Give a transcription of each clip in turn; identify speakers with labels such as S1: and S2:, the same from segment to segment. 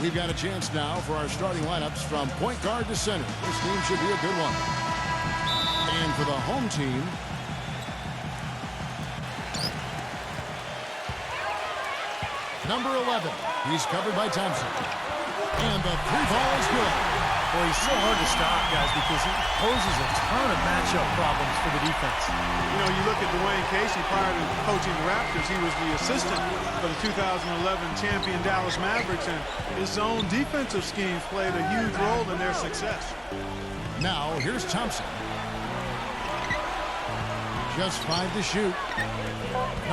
S1: We've got a chance now for our starting lineups from point guard to center. This team should be a good one. And for the home team, number 11. He's covered by Thompson. And the three ball is good.
S2: Well, he's so hard to stop, guys, because he poses a ton of matchup problems for the defense.
S3: You know, you look at Dwayne Casey prior to coaching the Raptors. He was the assistant for the 2011 champion Dallas Mavericks, and his own defensive schemes played a huge role in their success.
S1: Now, here's Thompson. Just 5 to shoot.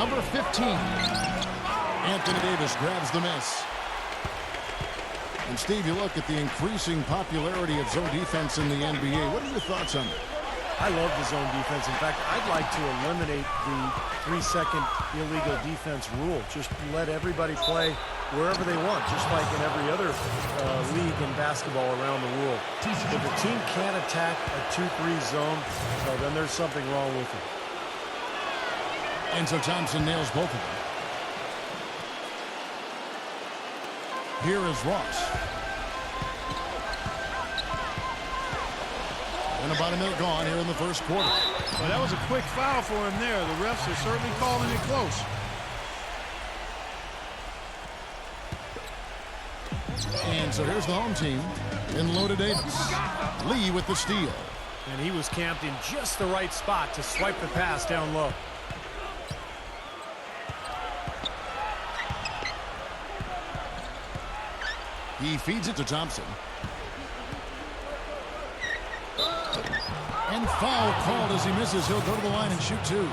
S1: Number 15. Anthony Davis grabs the miss. And Steve, you look at the increasing popularity of zone defense in the NBA. What are your thoughts on it?
S2: I love the zone defense. In fact, I'd like to eliminate the 3-second illegal defense rule. Just let everybody play wherever they want, just like in every other league in basketball around the world. If a team can't attack a 2-3 zone, well, then there's something wrong with it.
S1: And so Thompson nails both of them. Here is Ross. And about a minute gone here in the first quarter.
S3: Well, that was a quick foul for him there. The refs are certainly calling it close.
S1: And so here's the home team in Loda Davis. Lee with the steal.
S2: And he was camped in just the right spot to swipe the pass down low.
S1: He feeds it to Thompson. And foul called as he misses. He'll go to the line and shoot 2.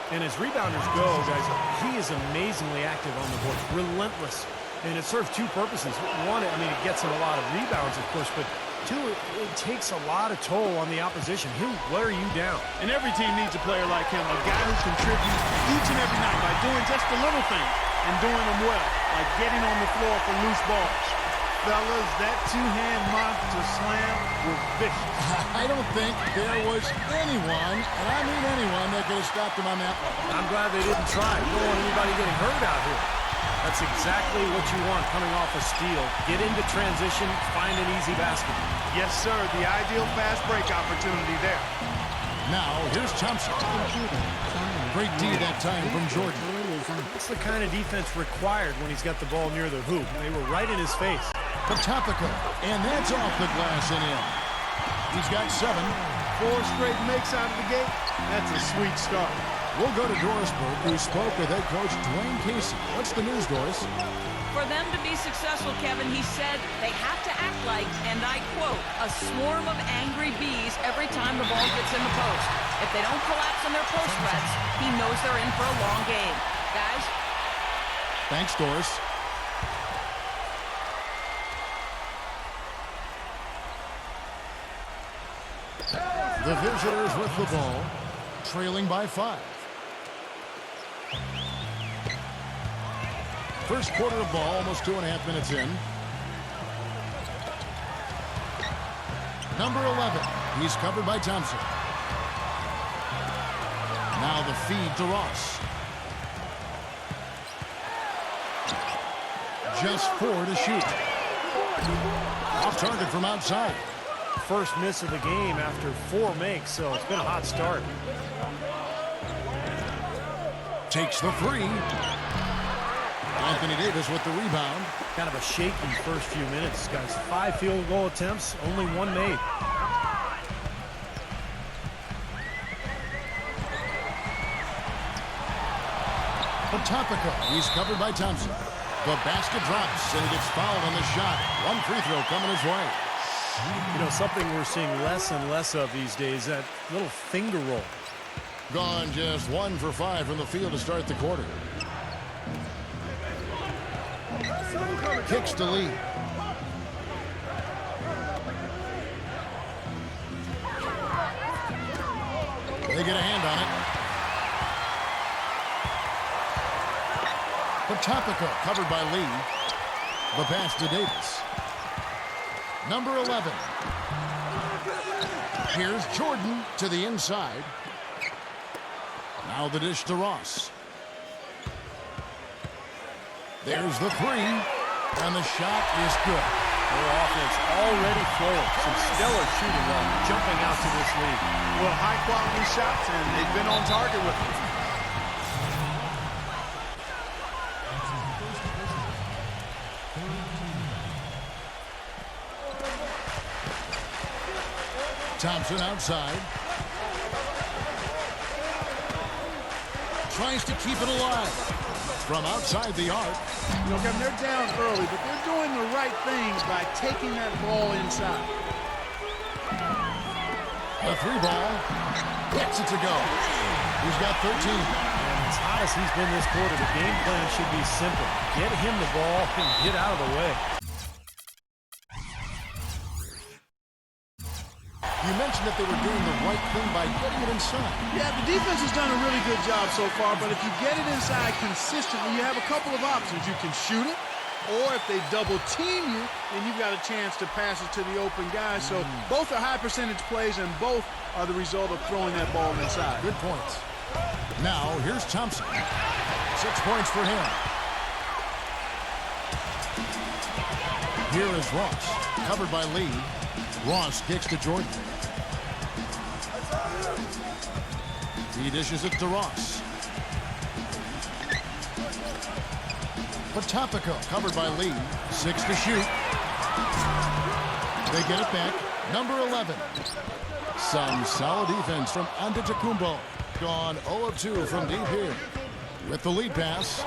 S2: And as rebounders go, guys, he is amazingly active on the boards, relentless. And it serves 2 purposes. One, I mean, it gets him a lot of rebounds, of course, but 2, it takes a lot of toll on the opposition. He'll wear you down.
S3: And every team needs a player like him, a guy who contributes each and every night by doing just the little things and doing them well, like getting on the floor for loose balls. Fellas, that 2-hand monster slam was vicious.
S1: I don't think there was anyone, and I mean anyone, that could have stopped him on that one.
S2: I'm glad they didn't try. You don't want anybody getting hurt out here. That's exactly what you want coming off a steal. Get into transition, find an easy basket.
S3: Yes, sir. The ideal fast break opportunity there.
S1: Now, here's Thompson. Great D that time from Jordan.
S2: It's the kind of defense required when he's got the ball near the hoop. They were right in his face.
S1: Patopica, and that's off the glass and in. He's got 7.
S3: 4 straight makes out of the gate. That's a sweet start.
S1: We'll go to Dorisburg, who spoke with head coach Dwayne Casey. What's the news, Doris?
S4: For them to be successful, Kevin, he said they have to act like, and I quote, a swarm of angry bees every time the ball gets in the post. If they don't collapse on their post threats, he knows they're in for a long game. Guys?
S1: Thanks, Doris. The visitors with the ball, trailing by 5. First quarter of ball, almost 2.5 minutes in. Number 11, he's covered by Thompson. Now the feed to Ross. Just 4 to shoot. Off target from outside.
S2: First miss of the game after 4 makes, so it's been a hot start.
S1: Takes the 3. Anthony Davis with the rebound.
S2: Kind of a shaky first few minutes, guys. 5 field goal attempts, only 1 made.
S1: Patopica, he's covered by Thompson. The basket drops, and he gets fouled on the shot. 1 free throw coming his way.
S2: You know, something we're seeing less and less of these days, that little finger roll.
S1: Gone just 1 for 5 from the field to start the quarter. Kicks to Lee. They get a hand on it. Patopica covered by Lee. The pass to Davis. Number 11. Here's Jordan to the inside. Now the dish to Ross. There's the 3. And the shot is good.
S2: Their offense already flowing. Some stellar shooting jumping out to this lead.
S3: Well, high-quality shots, and they've been on target with them.
S1: Thompson outside. Tries to keep it alive. From outside the arc.
S3: You know, Kevin, they're down early, but they're doing the right things by taking that ball inside.
S1: The three ball. Gets it to go. He's got 13.
S2: And as hot as he's been this quarter, the game plan should be simple. Get him the ball and get out of the way.
S1: You mentioned that they were doing the right thing by getting it inside.
S3: Yeah, the defense has done a really good job so far, but if you get it inside consistently, you have a couple of options. You can shoot it, or if they double team you, then you've got a chance to pass it to the open guy. So both are high percentage plays, and both are the result of throwing that ball inside.
S1: Good points. Now, here's Thompson. 6 points for him. Here is Ross, covered by Lee. Ross kicks to Jordan. He dishes it to Ross. Pinoy covered by Lee. 6 to shoot. They get it back. Number 11. Some solid defense from Antetokounmpo. Gone 0 of 2 from deep here. With the lead pass.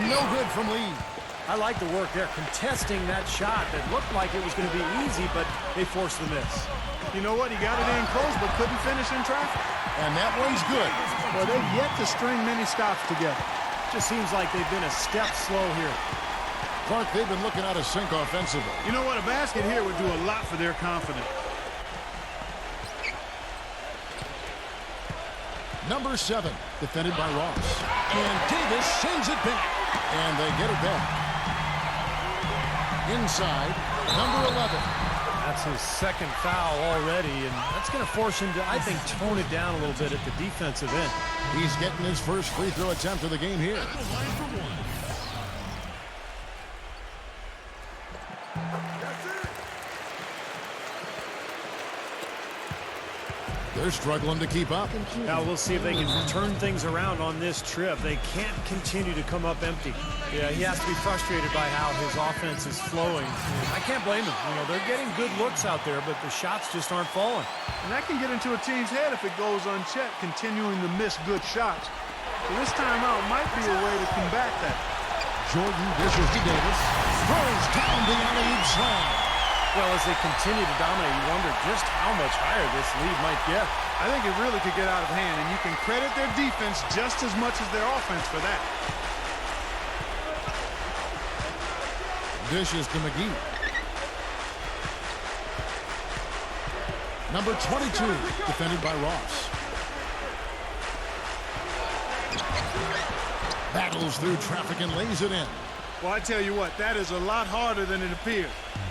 S1: No good from Lee.
S2: I like the work there, contesting that shot that looked like it was going to be easy, but they forced the miss.
S3: You know what? He got it in close, but couldn't finish in traffic.
S1: And that one's good.
S3: Well, they've yet to string many stops together.
S2: Just seems like they've been a step slow here.
S1: Clark, they've been looking out of sync offensively.
S3: You know what? A basket here would do a lot for their confidence.
S1: Number 7, defended by Ross. And Davis sends it back. And they get it back. Inside, number 11.
S2: That's his second foul already, and that's going to force him to, I think, tone it down a little bit at the defensive end.
S1: He's getting his first free throw attempt of the game here. They're struggling to keep up.
S2: Now we'll see if they can turn things around on this trip. They can't continue to come up empty. Yeah, he has to be frustrated by how his offense is flowing. I can't blame him. You know, they're getting good looks out there, but the shots just aren't falling.
S3: And that can get into a team's head if it goes unchecked, continuing to miss good shots. So this timeout might be a way to combat that.
S1: Jordan dishes to Davis. Throws down the alley-oop slam.
S2: Well, as they continue to dominate, you wonder just how much higher this lead might get.
S3: I think it really could get out of hand, and you can credit their defense just as much as their offense for that.
S1: Dishes to McGee. Number 22, defended by Ross. Battles through traffic and lays it in.
S3: Well, I tell you what, that is a lot harder than it appears.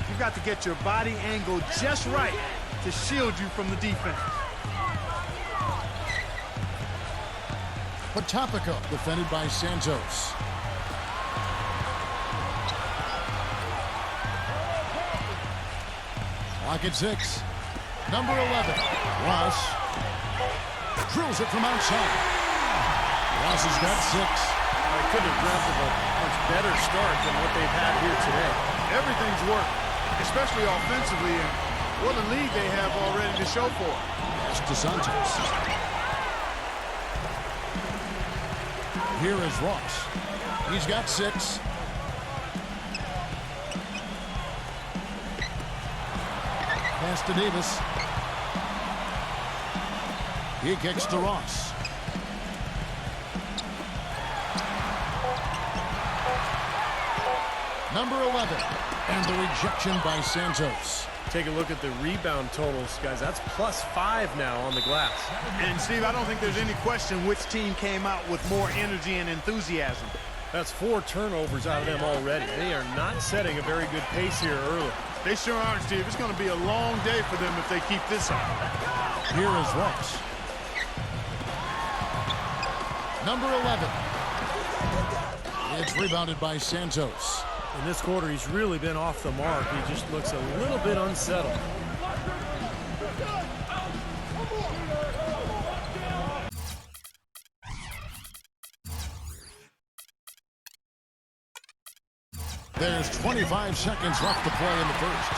S3: You've got to get your body angle just right to shield you from the defense.
S1: Pinoy, defended by Santos. Lock at 6. Number 11, Ross. Drills it from outside. Ross has got 6.
S2: I couldn't have dreamt of a much better start than what they've had here today.
S3: Everything's worked, especially offensively, and what a lead they have already to show for it.
S1: That's DeSantos. Here is Ross. He's got 6. Pass to Davis. He kicks to Ross. Number 11. And the rejection by Santos.
S2: Take a look at the rebound totals, guys. That's +5 now on the glass.
S3: And, Steve, I don't think there's any question which team came out with more energy and enthusiasm.
S2: That's 4 turnovers out of them already. They are not setting a very good pace here early.
S3: They sure aren't, Steve. It's going to be a long day for them if they keep this up.
S1: Here is Ross. Number 11. It's rebounded by Santos.
S2: In this quarter, he's really been off the mark. He just looks a little bit unsettled.
S1: There's 25 seconds left to play in the first.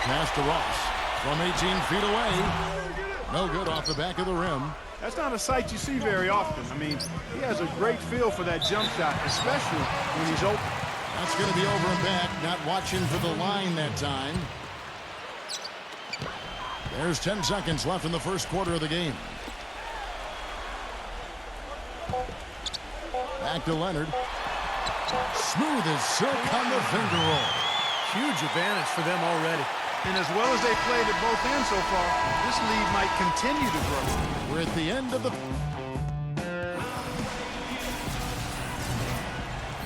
S1: Pass to Ross from 18 feet away. No good off the back of the rim.
S3: That's not a sight you see very often. I mean, he has a great feel for that jump shot, especially when he's open.
S1: That's going to be over and back. Not watching for the line that time. There's 10 seconds left in the first quarter of the game. Back to Leonard. Smooth as silk on the finger roll.
S2: Huge advantage for them already.
S3: And as well as they played at both ends so far, this lead might continue to grow.
S1: We're at the end of the...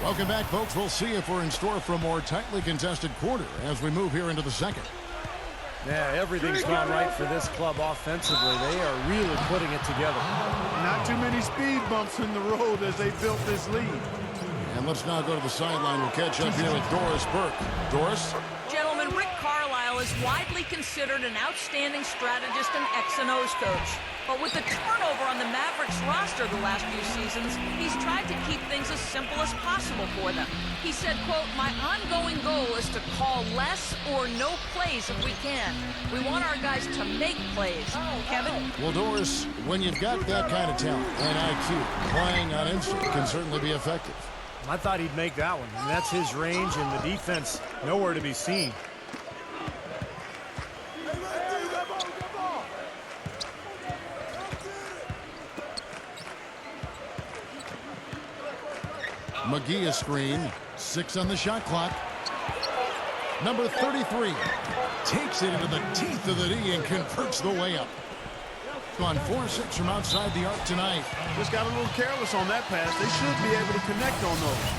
S1: Welcome back, folks. We'll see if we're in store for a more tightly contested quarter as we move here into the second.
S2: Yeah, everything's gone right for this club offensively. They are really putting it together.
S3: Not too many speed bumps in the road as they built this lead.
S1: And let's now go to the sideline. We'll catch up here with Doris Burke. Doris?
S4: Gentlemen, Rick Carlisle is widely considered an outstanding strategist and X and O's coach. But with the turnover on the Mavericks roster the last few seasons, he's tried to keep things as simple as possible for them. He said, quote, "My ongoing goal is to call less or no plays if we can. We want our guys to make plays." Kevin?
S1: Well, Doris, when you've got that kind of talent and IQ, playing on instinct can certainly be effective.
S2: I thought he'd make that one. And that's his range, and the defense nowhere to be seen.
S1: McGee a screen. 6 on the shot clock. Number 33 takes it into the teeth of the D and converts the way up. Gone 4-6 from outside the arc tonight.
S3: Just got a little careless on that pass. They should be able to connect on those.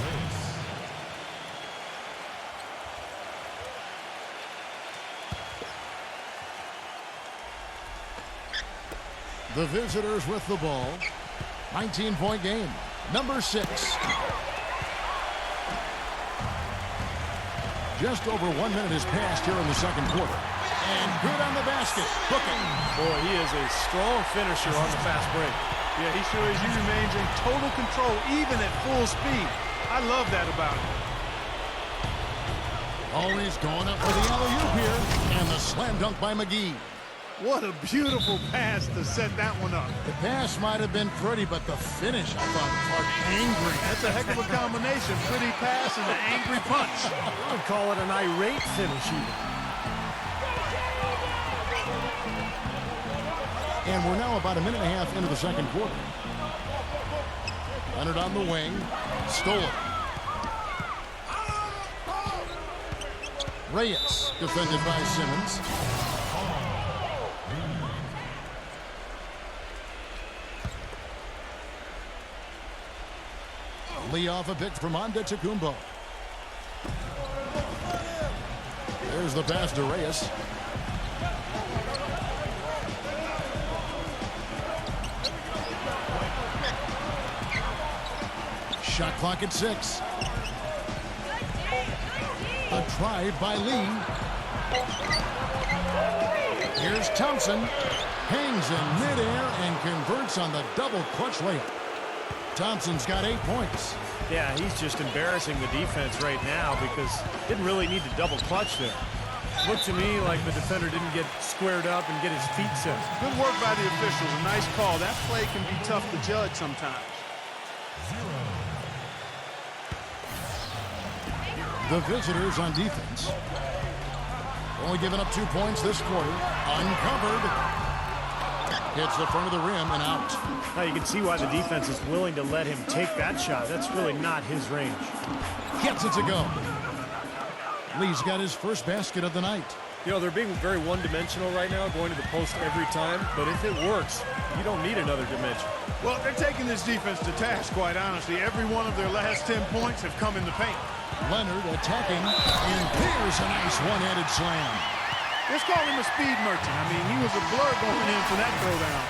S1: The visitors with the ball. 19-point game. Number 6. Just over 1 minute has passed here in the second quarter. And good on the basket. Booking.
S2: Boy, he is a strong finisher on the fast break.
S3: Yeah, he sure is. He remains in total control, even at full speed. I love that about him.
S1: Always going up for the alley-oop here. And the slam dunk by McGee.
S3: What a beautiful pass to set that one up.
S1: The pass might have been pretty, but the finish, I thought, was angry.
S3: That's a heck of a combination. Pretty pass and an angry punch.
S2: I would call it an irate finish even.
S1: And we're now about a minute and a half into the second quarter. Leonard on the wing. Stolen. Reyes defended by Simmons. Lee off a pick from Antetokounmpo. There's the pass to Reyes. Shot clock at 6. A drive by Lee. Here's Thompson. Hangs in midair and converts on the double clutch layup. Thompson's got 8 points.
S2: Yeah, he's just embarrassing the defense right now because didn't really need to double clutch there. Looked to me like the defender didn't get squared up and get his feet set.
S3: Good work by the officials. A nice call. That play can be tough to judge sometimes.
S1: The visitors on defense. Only giving up 2 points this quarter. Uncovered. Hits the front of the rim and out.
S2: Now you can see why the defense is willing to let him take that shot. That's really not his range.
S1: Gets it to go. Lee's got his first basket of the night.
S2: You know, they're being very one-dimensional right now, going to the post every time. But if it works, you don't need another dimension.
S3: Well, they're taking this defense to task, quite honestly. Every one of their last 10 points have come in the paint.
S1: Leonard attacking, and there's a nice one-handed slam.
S3: Let's call him a speed merchant. I mean, he was a blur going in for that throwdown.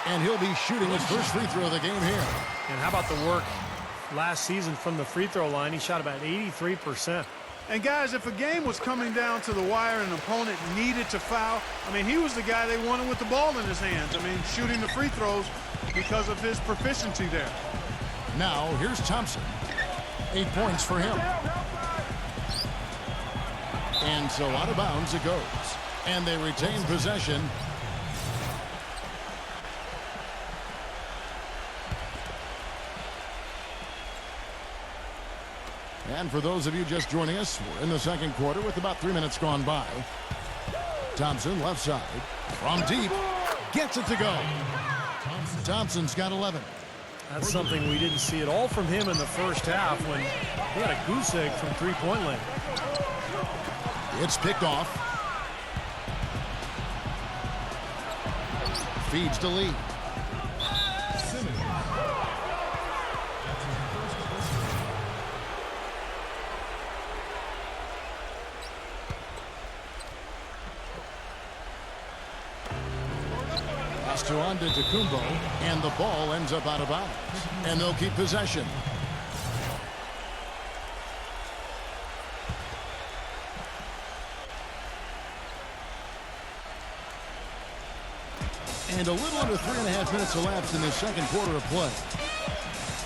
S1: And he'll be shooting his first free throw of the game here.
S2: And how about the work last season from the free throw line? He shot about 83%.
S3: And guys, if a game was coming down to the wire and an opponent needed to foul, I mean, he was the guy they wanted with the ball in his hands. I mean, shooting the free throws because of his proficiency there.
S1: Now, here's Thompson. 8 points for him. And so out of bounds it goes. And they retain possession. And for those of you just joining us, we're in the second quarter with about 3 minutes gone by. Thompson, left side, from deep, gets it to go. Thompson's got 11.
S2: That's something we didn't see at all from him in the first half when he had a goose egg from three-point land.
S1: It's picked off. Feeds to Lee. Pass to Antetokounmpo, and the ball ends up out of bounds. And they'll keep possession. And a little under 3.5 minutes elapsed in the second quarter of play.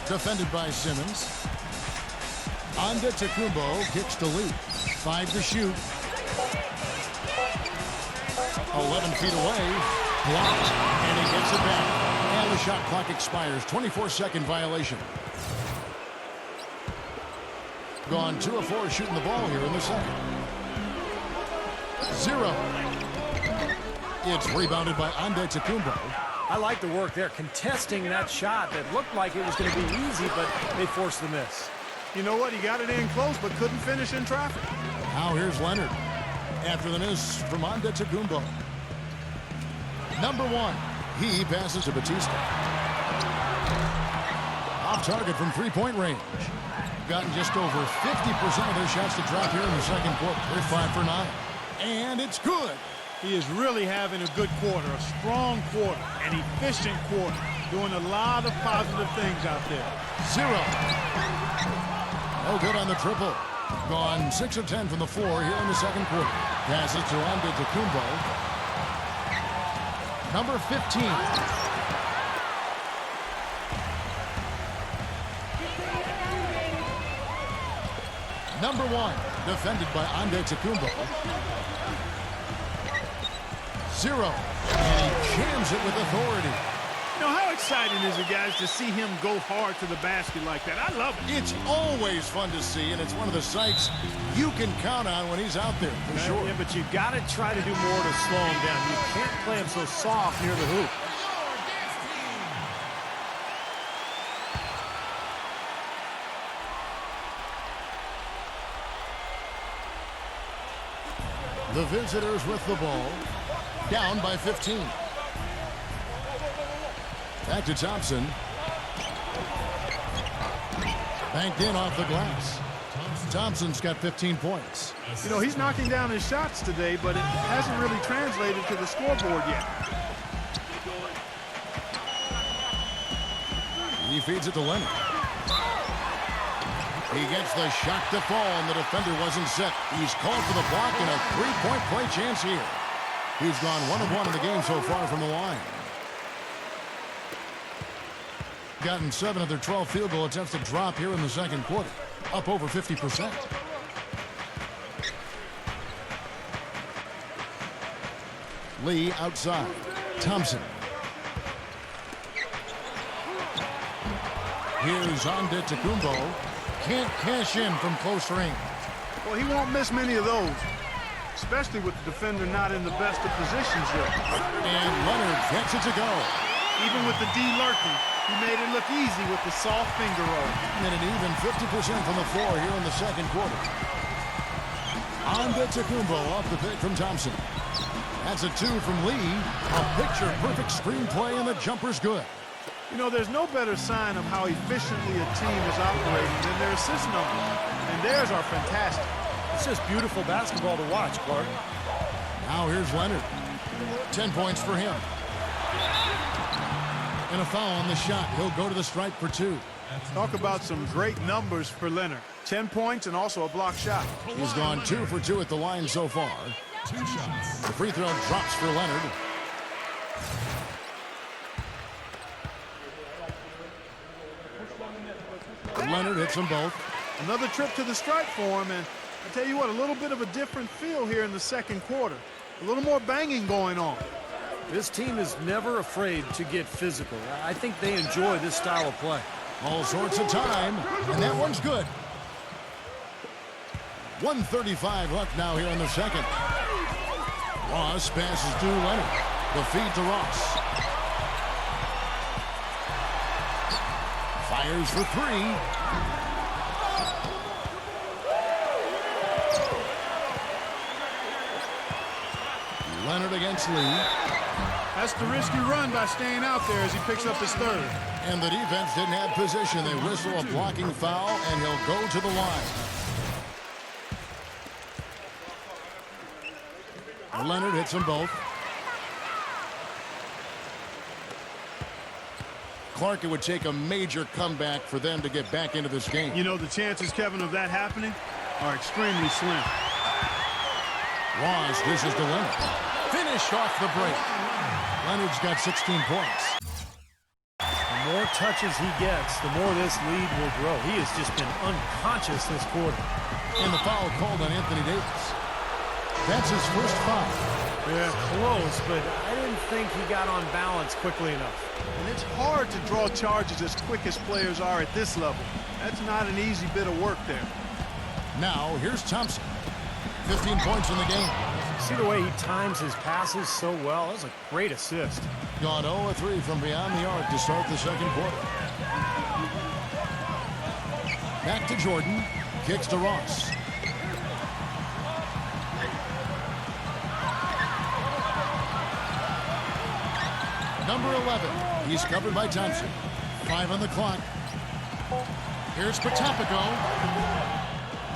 S1: Defended by Simmons. Antetokounmpo kicks to Lee. 5 to shoot. 11 feet away. Blocked. And he gets it back. And the shot clock expires. 24-second violation. Gone 2 of 4 shooting the ball here in the second. 0. It's rebounded by Antetokounmpo.
S2: I like the work there, contesting that shot that looked like it was going to be easy, but they forced the miss.
S3: You know what? He got it in close, but couldn't finish in traffic.
S1: Now here's Leonard. After the miss from Antetokounmpo. Number 1. He passes to Batista. Off target from three-point range. Gotten just over 50% of their shots to drop here in the second quarter. They're 5 for 9. And it's good.
S3: He is really having a good quarter, a strong quarter, an efficient quarter, doing a lot of positive things out there.
S1: 0. No good on the triple. Gone 6 of 10 from the floor here in the second quarter. Passes to Antetokounmpo. Number 15. Number 1, defended by Antetokounmpo. 0. And he jams it with authority.
S3: You know, how exciting is it, guys, to see him go hard to the basket like that? I love it.
S1: It's always fun to see, and it's one of the sights you can count on when he's out there, for sure.
S2: Yeah, but you got to try to do more to slow him down. You can't play him so soft near the hoop.
S1: The visitors with the ball. Down by 15. Back to Thompson. Banked in off the glass. Thompson's got 15 points.
S3: You know, he's knocking down his shots today, but it hasn't really translated to the scoreboard yet.
S1: He feeds it to Leonard. He gets the shot to fall, and the defender wasn't set. He's called for the block and a three-point play chance here. He's gone 1 of 1 in the game so far from the line. Gotten 7 of their 12 field goal attempts to drop here in the second quarter. Up over 50%. Lee outside. Thompson. Here's Antetokounmpo. Can't cash in from close range.
S3: Well, he won't miss many of those, especially with the defender not in the best of positions here.
S1: And Leonard gets it to go.
S3: Even with the D lurking, he made it look easy with the soft finger roll.
S1: And an even 50% from the floor here in the second quarter. Antetokounmpo off the pick from Thompson. That's a 2 from Lee. A picture-perfect screenplay, and the jumper's good.
S3: You know, there's no better sign of how efficiently a team is operating than their assist numbers. And theirs are fantastic.
S2: It's just beautiful basketball to watch, Clark.
S1: Now here's Leonard. 10 points for him. And a foul on the shot. He'll go to the stripe for 2.
S3: Talk about some great numbers for Leonard. 10 points and also a block shot.
S1: He's gone 2 for 2 at the line so far.
S5: 2 shots.
S1: The free throw drops for Leonard. Leonard hits them both.
S3: Another trip to the stripe for him, and I tell you what, a little bit of a different feel here in the second quarter. A little more banging going on.
S2: This team is never afraid to get physical. I think they enjoy this style of play.
S1: All sorts of time, and that one's good. 1:35 left now here in the second. Ross passes to Leonard. The feed to Ross. Fires for 3. Leonard against Lee.
S3: That's the risky run by staying out there as he picks up his third.
S1: And the defense didn't have position. They whistle a blocking foul, and he'll go to the line. Leonard hits them both. Clark, it would take a major comeback for them to get back into this game.
S3: You know, the chances, Kevin, of that happening are extremely slim.
S1: Ross dishes to Leonard. Finish off the break. Leonard's got 16 points.
S2: The more touches he gets, the more this lead will grow. He has just been unconscious this quarter.
S1: And the foul called on Anthony Davis. That's his first foul.
S2: Yeah, close, but I didn't think he got on balance quickly enough.
S3: And it's hard to draw charges as quick as players are at this level. That's not an easy bit of work there.
S1: Now, here's Thompson. 15 points in the game.
S2: See the way he times his passes so well? That was a great assist.
S1: Gone 0-3 from beyond the arc to start the second quarter. Back to Jordan. Kicks to Ross. Number 11. He's covered by Thompson. 5 on the clock. Here's Patopico.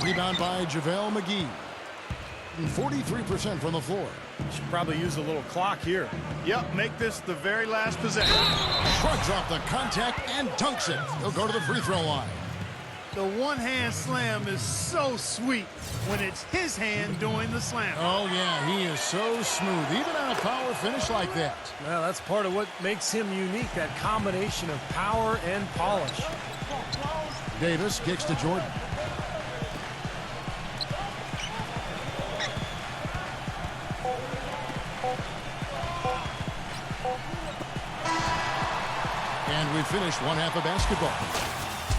S1: Rebound by JaVale McGee. 43% from the floor.
S2: Should probably use a little clock here.
S3: Yep, make this the very last possession.
S1: Shrugs off the contact and dunks it. He'll go to the free throw line.
S3: The one-hand slam is so sweet when it's his hand doing the slam.
S1: Oh, yeah, he is so smooth, even on a power finish like that.
S2: Well, that's part of what makes him unique, that combination of power and polish.
S1: Davis kicks to Jordan. And we finished one half of basketball.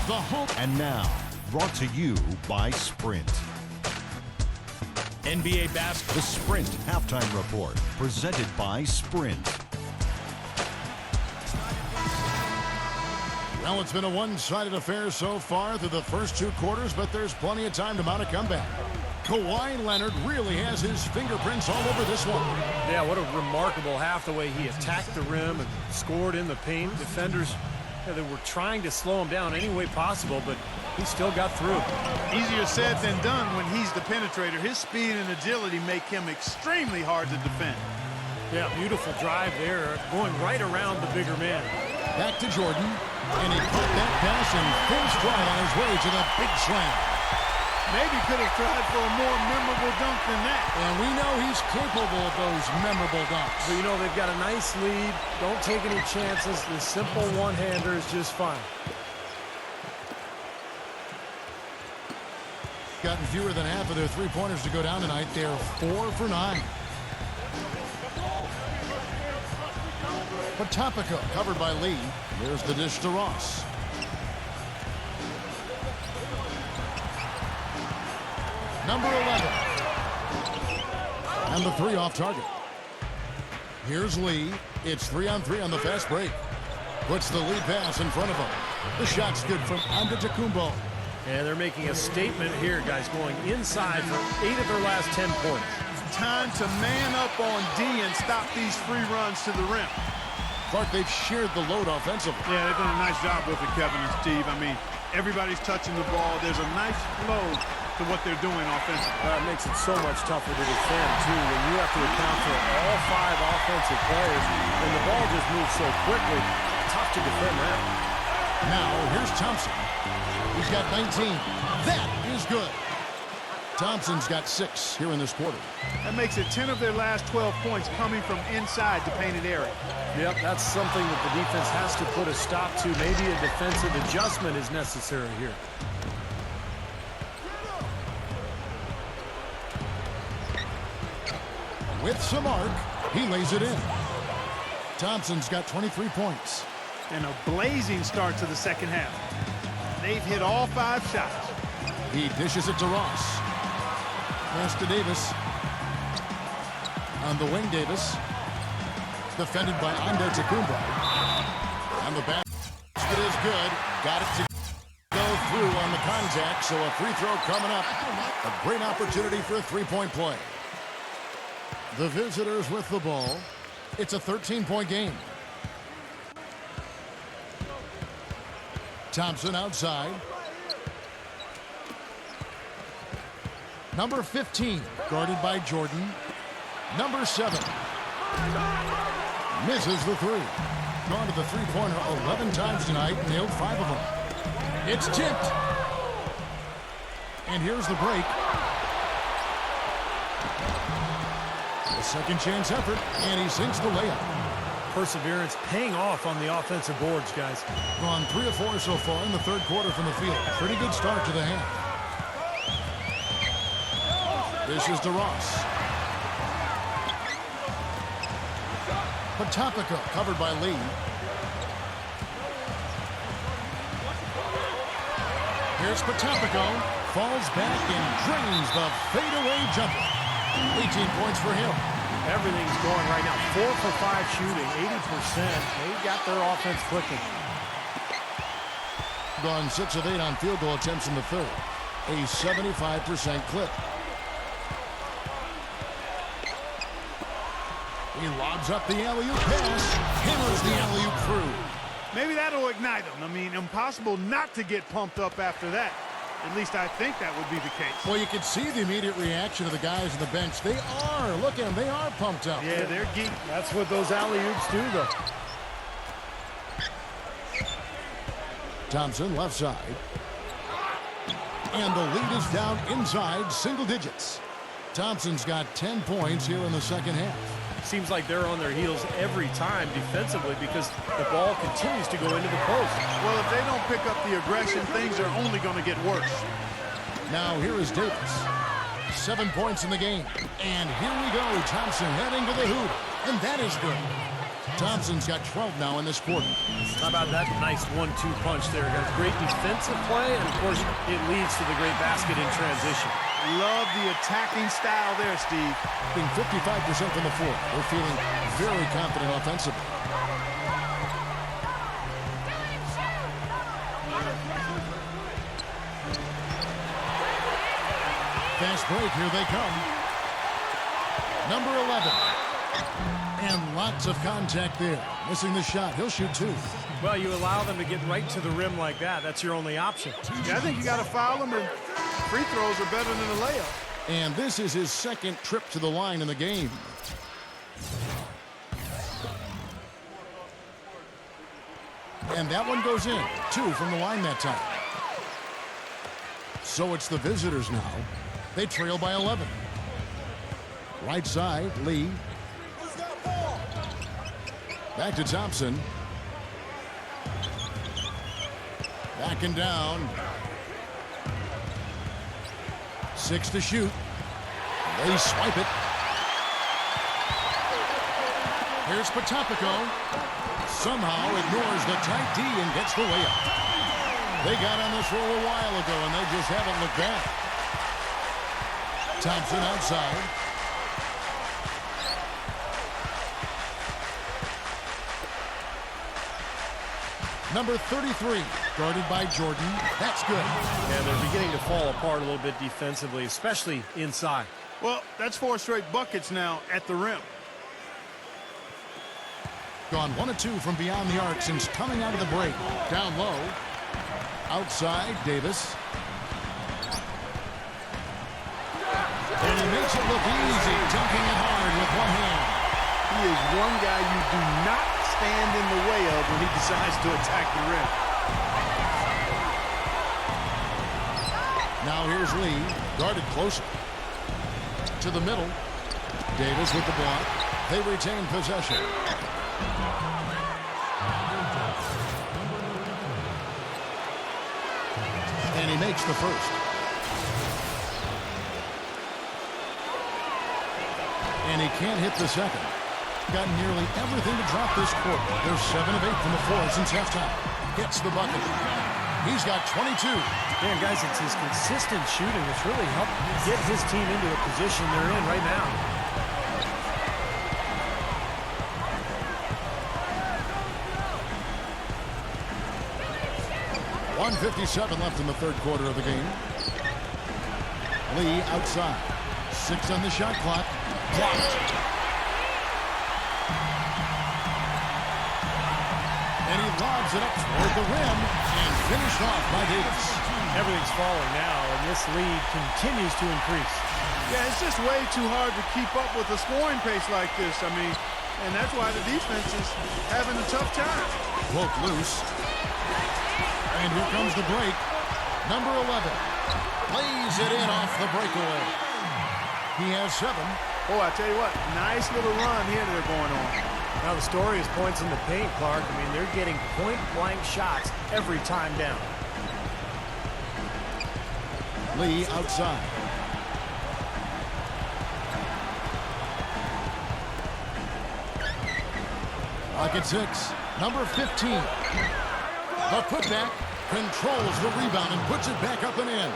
S1: The hope.
S5: And now, brought to you by Sprint.
S6: NBA basketball.
S5: The Sprint Halftime Report, presented by Sprint.
S1: Well, it's been a one-sided affair so far through the first 2 quarters, but there's plenty of time to mount a comeback. Kawhi Leonard really has his fingerprints all over this one.
S2: Yeah, what a remarkable half, the way he attacked the rim and scored in the paint. Defenders, they were trying to slow him down any way possible, but he still got through.
S3: Easier said than done when he's the penetrator. His speed and agility make him extremely hard to defend.
S2: Yeah, beautiful drive there, going right around the bigger man.
S1: Back to Jordan, and he caught that pass in full stride on his way to the big slam.
S3: Maybe could have tried for a more memorable dunk than that.
S1: And we know he's capable of those memorable dunks.
S2: But, you know, they've got a nice lead. Don't take any chances. The simple one-hander is just fine.
S1: Gotten fewer than half of their three-pointers to go down tonight. They're 4 for 9. Patopico covered by Lee. There's the dish to Ross. Number 11. And the 3 off target. Here's Lee. It's 3-on-3 on the fast break. Puts the lead pass in front of him. The shot's good from Antetokounmpo.
S2: And they're making a statement here, guys, going inside for 8 of their last 10 points.
S3: Time to man up on D and stop these free runs to the rim.
S1: Clark, they've shared the load offensively.
S3: Yeah, they've done a nice job with it, Kevin and Steve. I mean, everybody's touching the ball. There's a nice flow to what they're doing offensively.
S2: It makes it so much tougher to defend, too, when you have to account for all 5 offensive players, and the ball just moves so quickly. Tough to defend that.
S1: Now, here's Thompson. He's got 19. That is good. Thompson's got 6 here in this quarter.
S3: That makes it 10 of their last 12 points coming from inside the painted area.
S2: Yep, that's something that the defense has to put a stop to. Maybe a defensive adjustment is necessary here.
S1: With some arc, he lays it in. Thompson's got 23 points.
S3: And a blazing start to the second half. They've hit all 5 shots.
S1: He dishes it to Ross. Pass to Davis. On the wing, Davis. Defended by Antetokounmpo. And the basket is good. Got it to go through on the contact, so a free throw coming up. A great opportunity for a three-point play. The visitors with the ball. It's a 13-point game. Thompson outside. Number 15, guarded by Jordan. Number 7. Misses the 3. Gone to the three-pointer 11 times tonight, nailed 5 of them. It's tipped. And here's the break. A second chance effort, and he sinks the layup.
S2: Perseverance paying off on the offensive boards, guys.
S1: Gone 3 of 4 so far in the third quarter from the field. Pretty good start to the half. This is to Ross. Patopico covered by Lee. Here's Patopico. Falls back and drains the fadeaway jumper. 18 points for him.
S2: Everything's going right now. 4 for 5 shooting, 80%. They got their offense clicking.
S1: Gone 6 of 8 on field goal attempts in the third. A 75% clip. He lobs up the alley-oop pass. Hammers the alley-oop through.
S3: Maybe that'll ignite them. I mean, impossible not to get pumped up after that. At least I think that would be the case.
S1: Well, you can see the immediate reaction of the guys on the bench. They are. Look at them. They are pumped up.
S3: Yeah, they're geek.
S2: That's what those alley-oops do, though.
S1: Thompson, left side. And the lead is down inside single digits. Thompson's got 10 points here in the second half.
S2: Seems like they're on their heels every time defensively because the ball continues to go into the post.
S3: Well, if they don't pick up the aggression, things are only going to get worse.
S1: Now here is Davis. 7 points in the game. And here we go. Thompson heading to the hoop. And that is good. Thompson's got 12 now in this quarter.
S2: How about that nice 1-2 punch there, guys? Great defensive play, and of course, it leads to the great basket in transition.
S3: Love the attacking style there, Steve.
S1: Being 55% from the floor. They're feeling very confident offensively. Fast break, here they come. Number 11. And lots of contact there. Missing the shot. He'll shoot 2.
S2: Well, you allow them to get right to the rim like that. That's your only option.
S3: Yeah, I think you got to foul them, and free throws are better than a layup.
S1: And this is his second trip to the line in the game. And that one goes in. 2 from the line that time. So it's the visitors now. They trail by 11. Right side, Lee. Back to Thompson. Back and down. 6 to shoot. They swipe it. Here's Patopico. Somehow ignores the tight D and gets the layup. They got on this roll a while ago, and they just haven't looked back. Thompson outside. Number 33, guarded by Jordan. That's good.
S2: And they're beginning to fall apart a little bit defensively, especially inside.
S3: Well, that's 4 straight buckets now at the rim.
S1: Gone 1 of 2 from beyond the arc since coming out of the break. Down low. Outside, Davis. And he makes it look easy, dunking it hard with one hand.
S3: He is one guy you do not stand in the way of does when he decides to attack the rim.
S1: Now here's Lee, guarded closer. To the middle. Davis with the block. They retain possession. And he makes the first. And he can't hit the second. Got nearly everything to drop this quarter. They're 7 of 8 from the floor since halftime. Gets the bucket. He's got 22.
S2: Man, guys, it's his consistent shooting that's really helped get his team into a position they're in right now.
S1: .157 left in the third quarter of the game. Lee outside. 6 on the shot clock. Blocked. And he lobs it up toward the rim and finished off by Davis.
S2: Everything's falling now, and this lead continues to increase.
S3: Yeah, it's just way too hard to keep up with a scoring pace like this. I mean, and that's why the defense is having a tough time.
S1: Broke loose. And here comes the break. Number 11 lays it in off the breakaway. He has 7.
S3: Oh, I tell you what, nice little run here they're going on.
S2: Now the story is points in the paint, Clark. I mean, they're getting point-blank shots every time down.
S1: Lee outside. Pocket 6. Number 15. The putback controls the rebound and puts it back up and in.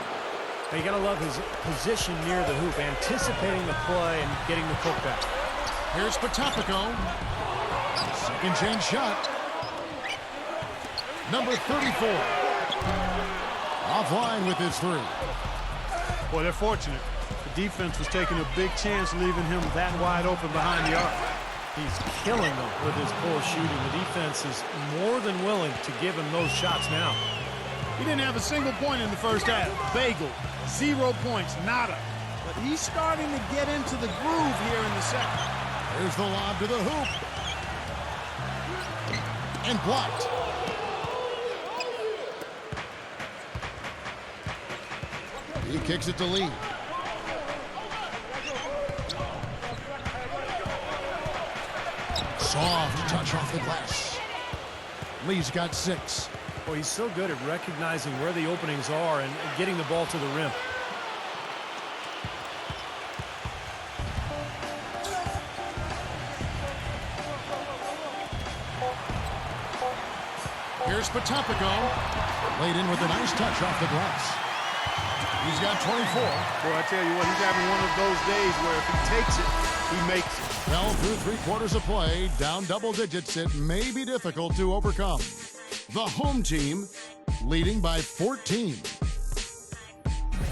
S2: You gotta love his position near the hoop, anticipating the play and getting the putback.
S1: Here's Patopico. Second chance shot. Number 34. Offline with his 3.
S3: Boy, they're fortunate. The defense was taking a big chance leaving him that wide open behind the arc.
S2: He's killing them with his pull shooting. The defense is more than willing to give him those shots now.
S3: He didn't have a single point in the first half. Bagel, 0 points, nada. But he's starting to get into the groove here in the second.
S1: Here's the lob to the hoop. And blocked. He kicks it to Lee. Soft touch off the glass. Lee's got 6.
S2: Well, he's so good at recognizing where the openings are and getting the ball to the rim.
S1: Here's Patopico. Laid in with a nice touch off the glass. He's got 24.
S3: Boy, I tell you what, he's having one of those days where if he takes it, he makes it.
S1: Well, through 3 quarters of play, down double digits, it may be difficult to overcome. The home team leading by 14.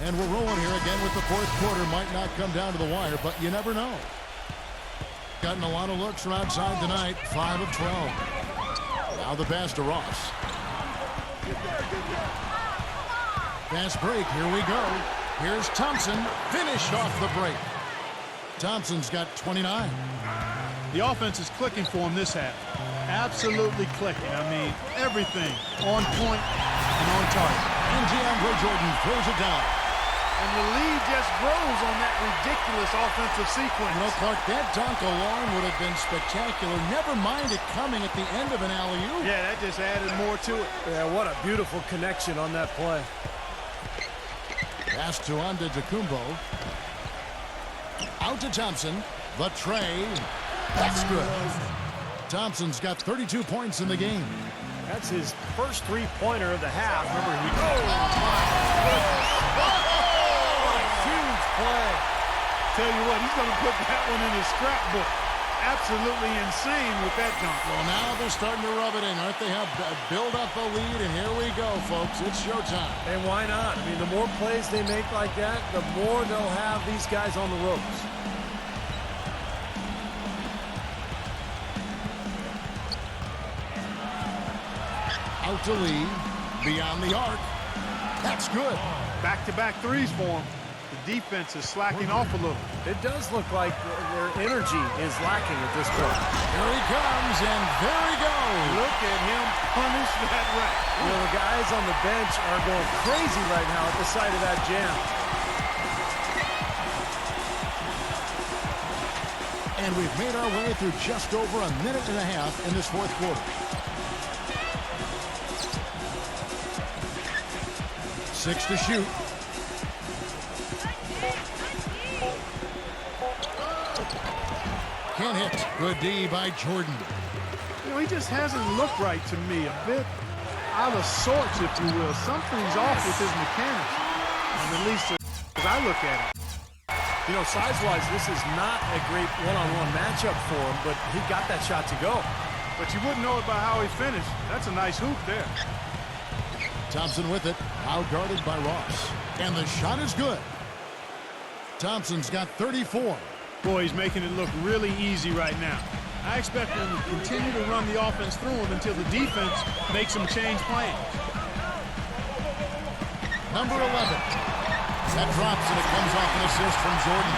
S1: And we're rolling here again with the fourth quarter. Might not come down to the wire, but you never know. Gotten a lot of looks from outside tonight. 5 of 12. Now the pass to Ross. Fast break. Here we go. Here's Thompson. Finish off the break. Thompson's got 29.
S3: The offense is clicking for him this half. Absolutely clicking. I mean, everything on point and on target.
S1: And DeAndre Jordan throws it down.
S3: And the lead just grows on that ridiculous offensive sequence.
S1: You know, Clark, that dunk alone would have been spectacular. Never mind it coming at the end of an alley-oop.
S3: Yeah, that just added more to it.
S2: Yeah, what a beautiful connection on that play.
S1: Pass to Antetokounmpo. Out to Thompson. The tray. That's good. Thompson's got 32 points in the game.
S2: That's his first three-pointer of the half. Remember, he... What a huge play.
S3: Tell you what, he's going to put that one in his scrapbook. Absolutely insane with that dunk.
S1: Well, now they're starting to rub it in, aren't they? Have build up a lead, and here we go, folks. It's showtime.
S2: And why not? I mean, the more plays they make like that, the more they'll have these guys on the ropes.
S1: Out to Lee. Beyond the arc. That's good.
S3: Back-to-back threes for him. The defense is slacking off a little.
S2: It does look like their energy is lacking at this point.
S1: Here he comes, and there he goes.
S3: Look at him punish that rack.
S2: You know, the guys on the bench are going crazy right now at the sight of that jam.
S1: And we've made our way through just over a minute and a half in this fourth quarter. 6 to shoot. Can't hit. Good D by Jordan.
S3: You know, he just hasn't looked right to me. A bit out of sorts, if you will. Something's off with his mechanics. At least as I look at it.
S2: You know, size-wise, this is not a great one-on-one matchup for him, but he got that shot to go.
S3: But you wouldn't know it by how he finished. That's a nice hoop there.
S1: Thompson with it, out guarded by Ross. And the shot is good. Thompson's got 34.
S3: Boy, he's making it look really easy right now. I expect him to continue to run the offense through him until the defense makes him change plans.
S1: Number 11. That drops and it comes off an assist from Jordan.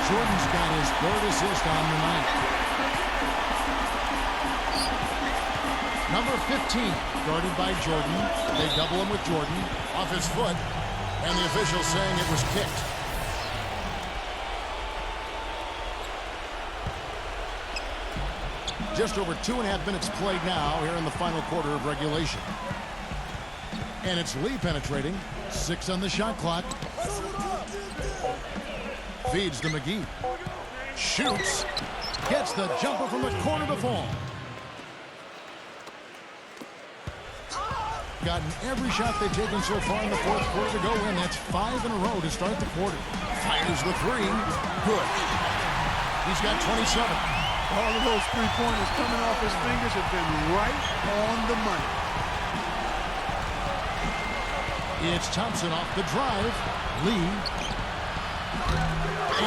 S1: Jordan's got his 3rd assist on the night. Number 15, guarded by Jordan. They double him with Jordan, off his foot, and the official saying it was kicked. Just over 2.5 minutes played now here in the final quarter of regulation. And it's Lee penetrating. 6 on the shot clock. Feeds to McGee. Shoots. Gets the jumper from the corner to fall. Gotten every shot they've taken so far in the fourth quarter to go in. That's 5 in a row to start the quarter. Fires the 3. Good. He's got 27.
S3: All of those three-pointers coming off his fingers have been right on the money.
S1: It's Thompson off the drive. Lee.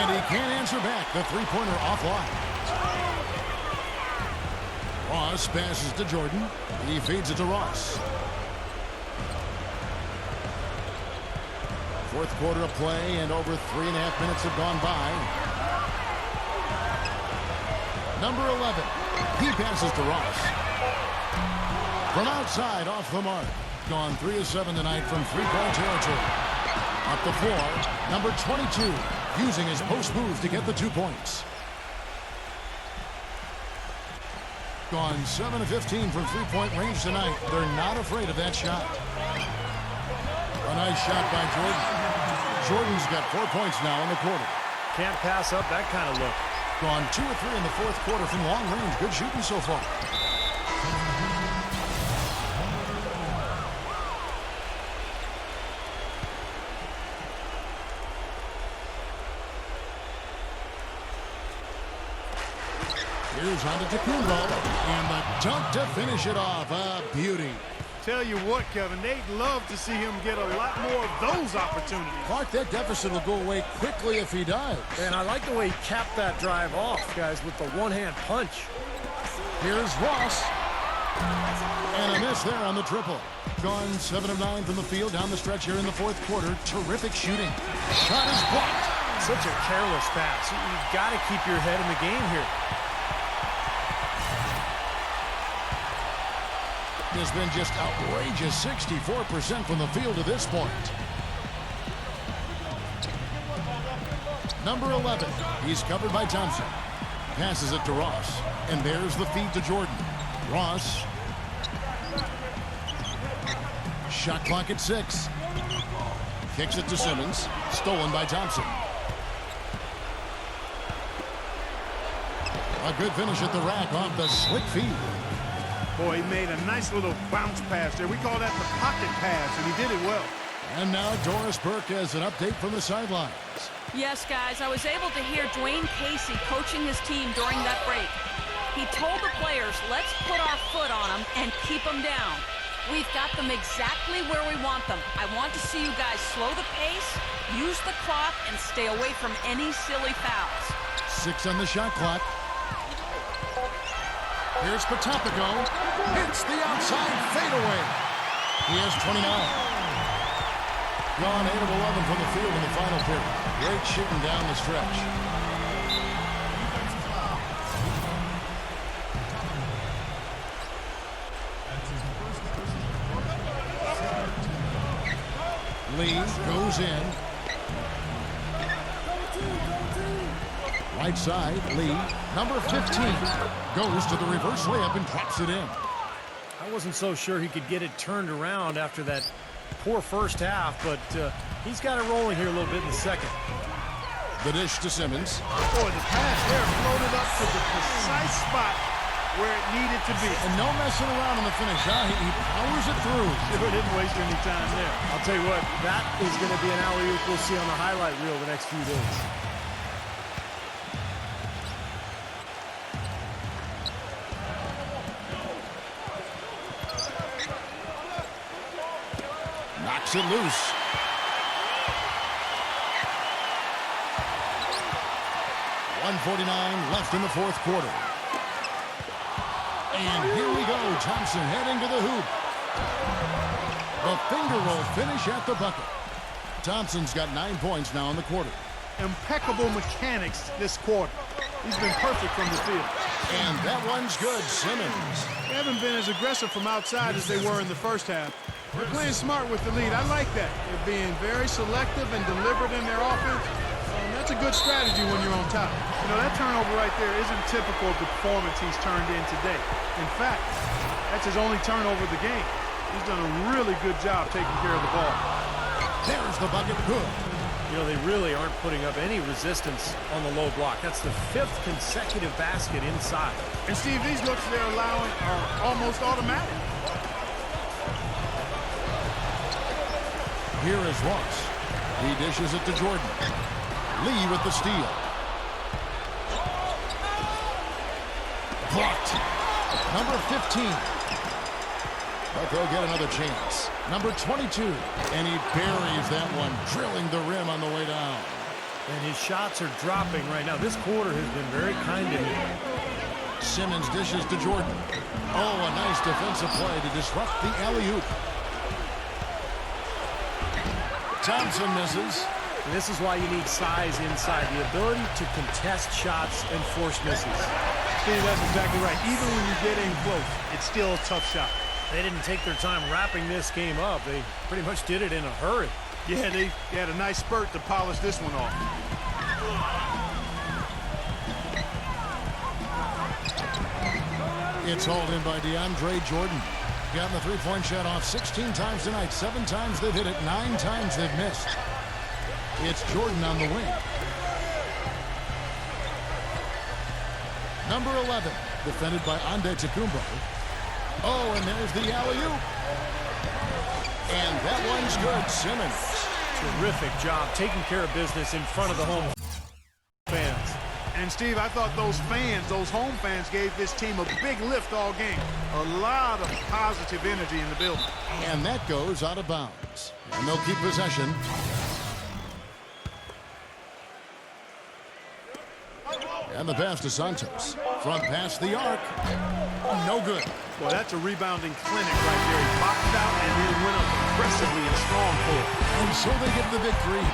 S1: And he can't answer back. The three-pointer offline. Ross passes to Jordan. He feeds it to Ross. Fourth quarter of play, and over 3.5 minutes have gone by. Number 11. He passes to Ross. From outside, off the mark. Gone 3 of 7 tonight from three-point territory. Up the floor, number 22, using his post move to get the 2 points. Gone 7 of 15 from three-point range tonight. They're not afraid of that shot. A nice shot by Jordan. Jordan's got 4 points now in the quarter.
S2: Can't pass up that kind of look.
S1: Gone 2 of 3 in the fourth quarter from long range. Good shooting so far. Here's Antetokounmpo, and the dunk to finish it off. A beauty.
S3: Tell you what, Kevin, they'd love to see him get a lot more of those opportunities.
S1: Clark, that deficit will go away quickly if he does.
S2: And I like the way he capped that drive off, guys, with the one-hand punch.
S1: Here's Ross. And a miss there on the triple. Gone 7 of 9 from the field down the stretch here in the fourth quarter. Terrific shooting. Shot is blocked.
S2: Such a careless pass. You've got to keep your head in the game here.
S1: Has been just outrageous 64% from the field to this point. Number 11. He's covered by Thompson. Passes it to Ross. And there's the feed to Jordan. Ross. Shot clock at 6. Kicks it to Simmons. Stolen by Thompson. A good finish at the rack off the slick feed.
S3: Boy, he made a nice little bounce pass there. We call that the pocket pass, and he did it well.
S1: And now Doris Burke has an update from the sidelines.
S4: Yes, guys, I was able to hear Dwayne Casey coaching his team during that break. He told the players, let's put our foot on them and keep them down. We've got them exactly where we want them. I want to see you guys slow the pace, use the clock, and stay away from any silly fouls.
S1: 6 on the shot clock. Here's Patopico. Hits the outside fadeaway. He has 29. Gone 8 of 11 from the field in the final period. Great shooting down the stretch. Lee goes in. Right side, Lee. Number 15 goes to the reverse layup and drops it in.
S2: I wasn't so sure he could get it turned around after that poor first half, but he's got it rolling here a little bit in the second.
S1: The dish to Simmons.
S3: Boy, the pass there floated up to the precise spot where it needed to be.
S1: And no messing around on the finish, huh? He powers it through.
S3: Sure didn't waste any time there.
S2: I'll tell you what, that is going to be an alley-oop we'll see on the highlight reel the next few days.
S1: Knocks it loose. .149 left in the fourth quarter. And here we go. Thompson heading to the hoop. The finger roll finish at the bucket. Thompson's got 9 points now in the quarter.
S3: Impeccable mechanics this quarter. He's been perfect from the field.
S1: And that one's good. Simmons.
S3: They haven't been as aggressive from outside as they were in the first half. They're playing smart with the lead. I like that. They're being very selective and deliberate in their offense. And that's a good strategy when you're on top. You know, that turnover right there isn't typical of the performance he's turned in today. In fact, that's his only turnover of the game. He's done a really good job taking care of the ball.
S1: There's the bucket. Good.
S2: You know, they really aren't putting up any resistance on the low block. That's the 5th consecutive basket inside.
S3: And Steve, these looks they're allowing are almost automatic.
S1: Here is Ross. He dishes it to Jordan. Lee with the steal. Blocked. Number 15. But they'll get another chance. Number 22. And he buries that one, drilling the rim on the way down.
S2: And his shots are dropping right now. This quarter has been very kind to him.
S1: Simmons dishes to Jordan. Oh, a nice defensive play to disrupt the alley-oop. Thompson misses.
S2: And this is why you need size inside, the ability to contest shots and force misses.
S3: Steve, that's exactly right. Even when you get in close, it's still a tough shot.
S2: They didn't take their time wrapping this game up. They pretty much did it in a hurry.
S3: Yeah, they had a nice spurt to polish this one off.
S1: It's hauled in by DeAndre Jordan. Gotten the three-point shot off 16 times tonight. 7 times they've hit it, 9 times they've missed. It's Jordan on the wing. Number 11, defended by Antetokounmpo. Oh, and there's the alley-oop. And that one's good. Simmons.
S2: Terrific job taking care of business in front of the home fans.
S3: And, Steve, I thought those fans, those home fans, gave this team a big lift all game. A lot of positive energy in the building.
S1: And that goes out of bounds. And they'll keep possession. And the pass to Santos. Front pass the arc. No good.
S3: Well, that's a rebounding clinic right there. He boxed out and then went up aggressively and strong for it.
S1: And so they get the victory.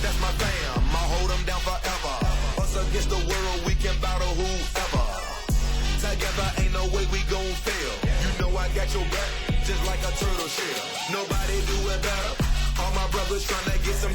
S6: That's my fam, I'll hold them down forever. Us against the world, we can battle whoever. Together ain't no way we gon' fail. You know I got your back, just like a turtle shell. Nobody do it better. All my brothers tryna get some